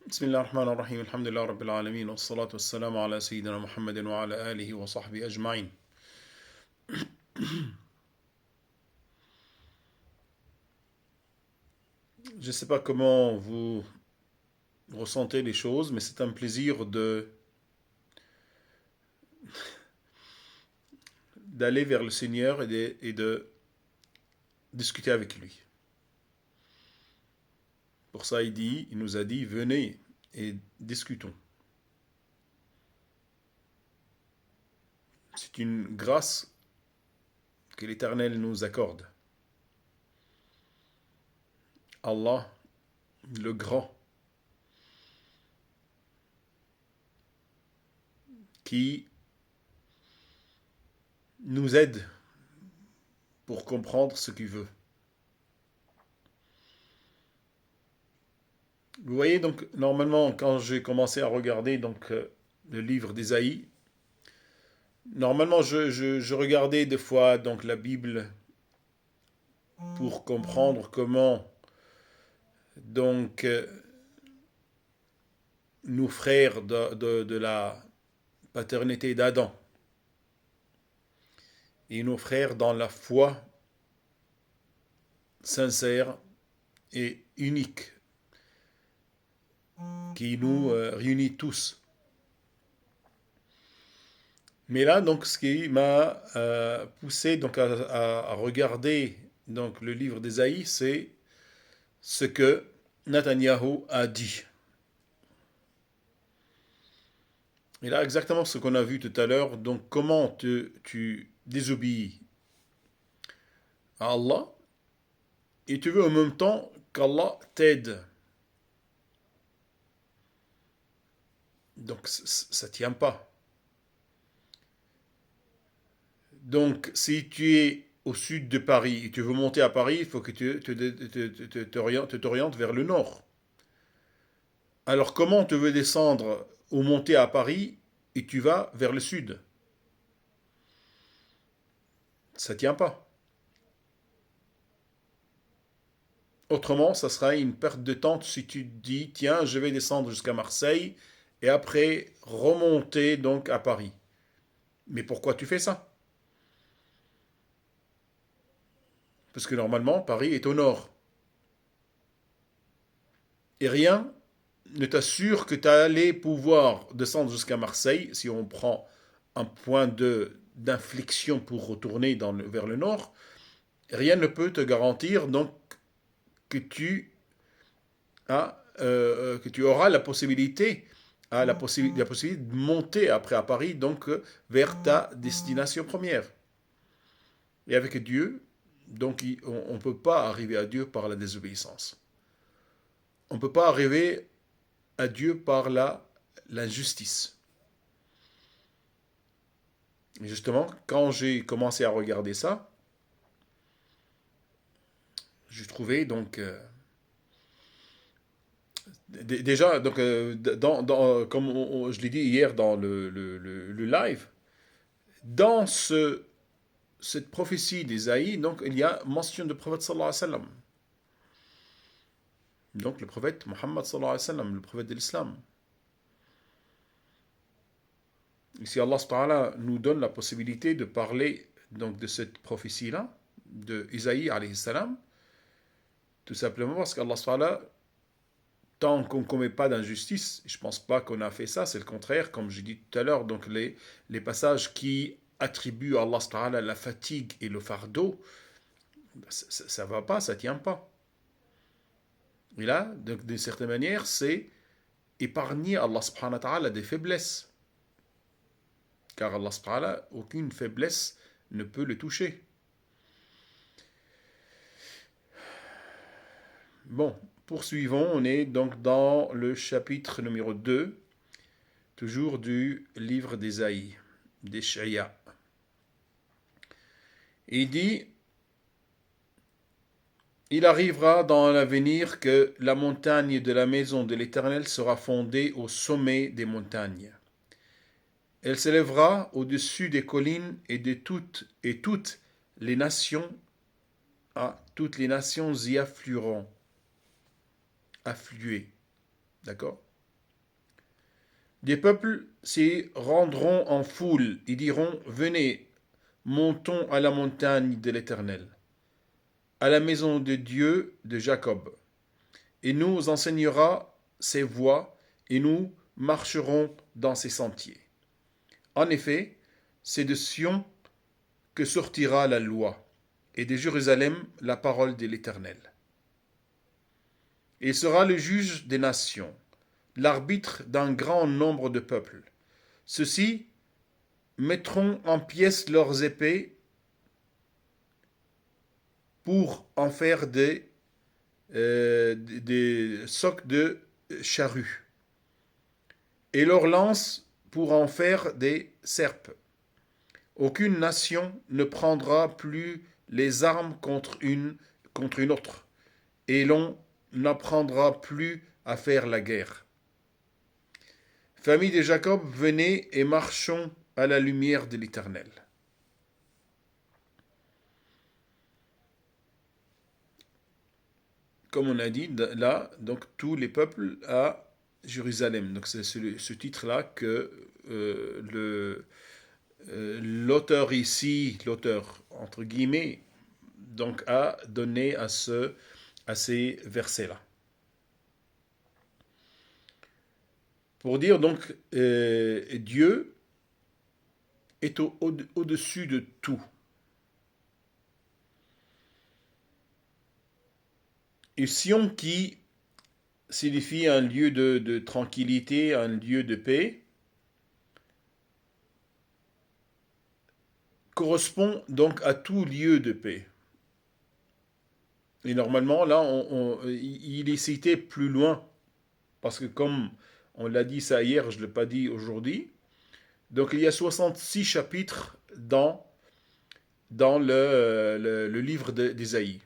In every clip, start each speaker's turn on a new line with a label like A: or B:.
A: بسم الله الرحمن الرحيم الحمد لله رب العالمين والصلاة والسلام على سيدنا محمد وعلى آله وصحبه أجمعين. Je ne sais pas comment vous ressentez les choses, mais c'est un plaisir d'aller vers le Seigneur et de discuter avec lui. Pour ça, il nous a dit, venez et discutons. C'est une grâce que l'Éternel nous accorde. Allah, le grand, qui nous aide pour comprendre ce qu'il veut. Vous voyez, donc, normalement, quand j'ai commencé à regarder le livre d'Ésaïe, normalement, je regardais des fois donc, la Bible pour comprendre comment donc, nos frères de la paternité d'Adam et nos frères dans la foi sincère et unique qui nous réunit tous. Mais là, donc, ce qui m'a poussé donc, à regarder donc, le livre d'Ésaïe, c'est ce que Netanyahou a dit. Et là, exactement ce qu'on a vu tout à l'heure, donc comment tu désobéis à Allah et tu veux en même temps qu'Allah t'aide. Donc ça ne tient pas. Donc si tu es au sud de Paris et tu veux monter à Paris, il faut que tu t'orientes vers le nord. Alors comment tu veux descendre ou monter à Paris et tu vas vers le sud? Ça ne tient pas. Autrement, ça sera une perte de temps si tu te dis, tiens, je vais descendre jusqu'à Marseille et après remonter donc à Paris. Mais pourquoi tu fais ça? Parce que normalement, Paris est au nord. Et rien ne t'assure que tu allais pouvoir descendre jusqu'à Marseille si on prend un point d'inflexion pour retourner vers le nord. Rien ne peut te garantir donc que que tu auras la possibilité de monter après à Paris, donc vers ta destination première. Et avec Dieu, donc on ne peut pas arriver à Dieu par la désobéissance. On ne peut pas arriver à Dieu par l'injustice. Et justement, quand j'ai commencé à regarder ça, j'ai trouvé donc déjà donc comme je l'ai dit hier dans le live, dans cette prophétie d'Ésaïe, donc il y a mention du prophète sallallahu alayhi wa sallam. Donc le prophète Mohammed sallallahu alayhi wa sallam, le prophète de l'islam. Ici Allah subhanahu wa ta'ala nous donne la possibilité de parler donc de cette prophétie-là, de Isaïe alayhi salam, tout simplement parce qu'Allah subhanahu wa ta'ala, tant qu'on ne commet pas d'injustice, je ne pense pas qu'on a fait ça, c'est le contraire, comme j'ai dit tout à l'heure, donc les passages qui attribuent à Allah subhanahu wa ta'ala la fatigue et le fardeau, ça ne va pas, ça ne tient pas. Et là, donc, d'une certaine manière, c'est épargner Allah subhanahu wa ta'ala des faiblesses. Car Allah subhanahu wa ta'ala, aucune faiblesse ne peut le toucher. Bon, poursuivons, on est donc dans le chapitre numéro 2, toujours du livre d'Ésaïe, d'Échaïa. Il dit, il arrivera dans l'avenir que la montagne de la maison de l'Éternel sera fondée au sommet des montagnes. Elle s'élèvera au-dessus des collines et toutes les nations, toutes les nations y afflueront. Affluer. D'accord? Des peuples s'y rendront en foule et diront, venez, montons à la montagne de l'Éternel, à la maison de Dieu de Jacob. Et nous enseignera ses voies, et nous marcherons dans ses sentiers. En effet, c'est de Sion que sortira la loi, et de Jérusalem la parole de l'Éternel. Il sera le juge des nations, l'arbitre d'un grand nombre de peuples. Ceux-ci mettront en pièces leurs épées pour en faire des socs de charrues, et leurs lances pour en faire des serpes. Aucune nation ne prendra plus les armes contre une autre, et l'on n'apprendra plus à faire la guerre. Famille de Jacob, venez et marchons à la lumière de l'Éternel. Comme on a dit là, donc tous les peuples à Jérusalem. Donc c'est ce titre-là que l'auteur ici, l'auteur entre guillemets, donc a donné à ces versets-là. Pour dire donc Dieu est au-dessus de tout. Et Sion qui signifie un lieu de tranquillité, un lieu de paix, correspond donc à tout lieu de paix. Et normalement, là, il est cité plus loin, parce que comme on l'a dit ça hier, je ne l'ai pas dit aujourd'hui, donc il y a 66 chapitres dans le livre d'Ésaïe.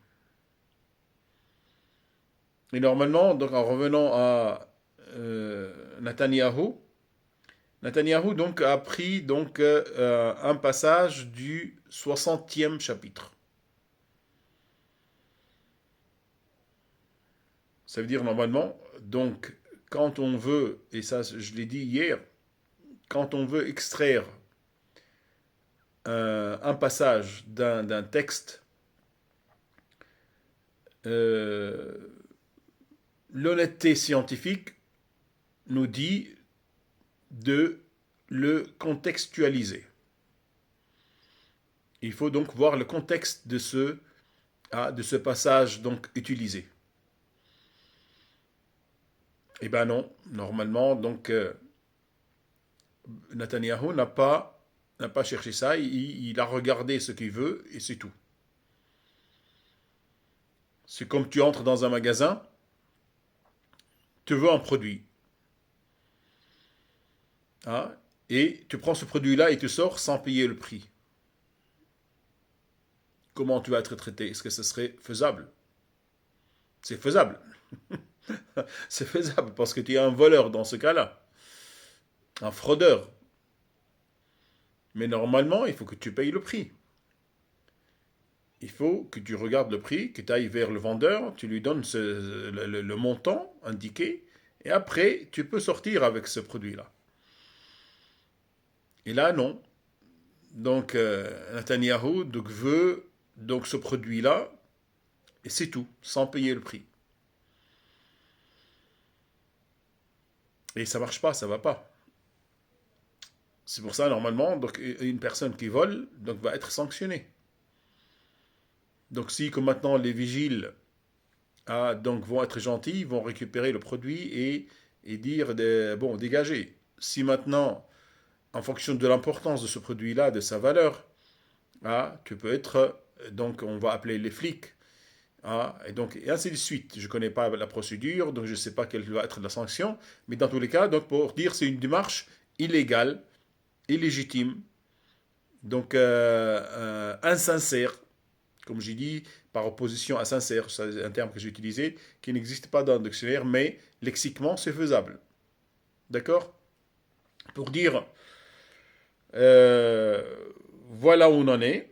A: Et normalement, donc en revenant à Netanyahou, Netanyahou donc a pris donc un passage du 60e chapitre. Ça veut dire normalement, donc quand on veut, et ça je l'ai dit hier, quand on veut extraire un passage d'un texte, l'honnêteté scientifique nous dit de le contextualiser. Il faut donc voir le contexte de ce passage donc utilisé. Eh bien non, normalement, donc Netanyahou n'a pas cherché ça, il a regardé ce qu'il veut et c'est tout. C'est comme tu entres dans un magasin, tu veux un produit. Hein, et tu prends ce produit-là et tu sors sans payer le prix. Comment tu vas être traité? Est-ce que ce serait faisable? C'est faisable. C'est faisable parce que tu es un voleur dans ce cas-là. Un fraudeur. Mais normalement, il faut que tu payes le prix. Il faut que tu regardes le prix, que tu ailles vers le vendeur, tu lui donnes le montant indiqué, et après, tu peux sortir avec ce produit-là. Et là, non. Donc, Netanyahou veut donc ce produit-là, et c'est tout, sans payer le prix. Et ça marche pas, ça va pas. C'est pour ça, normalement, donc, une personne qui vole donc, va être sanctionnée. Donc, si, comme maintenant, les vigiles donc, vont être gentils, vont récupérer le produit et dire, bon, dégagez. Si maintenant, en fonction de l'importance de ce produit-là, de sa valeur, tu peux être, donc on va appeler les flics, et ainsi de suite. Je ne connais pas la procédure, donc je ne sais pas quelle va être la sanction, mais dans tous les cas, donc pour dire c'est une démarche illégale, illégitime, donc insincère, comme j'ai dit, par opposition à sincère, c'est un terme que j'ai utilisé, qui n'existe pas dans le dictionnaire, mais lexiquement c'est faisable. D'accord? Pour dire, euh, voilà où on en est,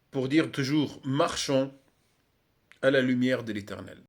A: pour dire toujours marchons à la lumière de l'Éternel.